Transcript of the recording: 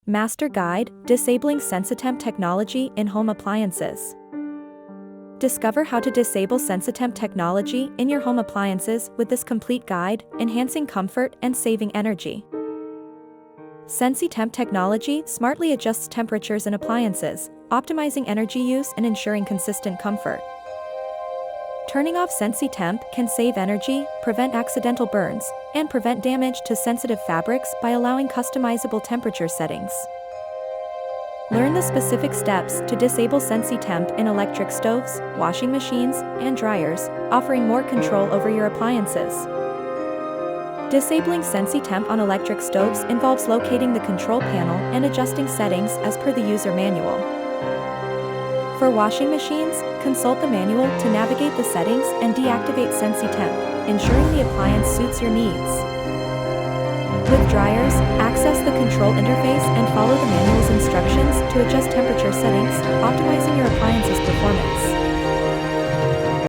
Master Guide: Disabling SensiTemp Technology in Home Appliances. Discover how to disable SensiTemp technology in your home appliances with this complete guide, enhancing comfort and saving energy. SensiTemp technology smartly adjusts temperatures in appliances, optimizing energy use and ensuring consistent comfort. Turning off SensiTemp can save energy, prevent accidental burns, and prevent damage to sensitive fabrics by allowing customizable temperature settings. Learn the specific steps to disable SensiTemp in electric stoves, washing machines, and dryers, offering more control over your appliances. Disabling SensiTemp on electric stoves involves locating the control panel and adjusting settings as per the user manual. For washing machines, consult the manual to navigate the settings and deactivate SensiTemp, ensuring the appliance suits your needs. With dryers, access the control interface and follow the manual's instructions to adjust temperature settings,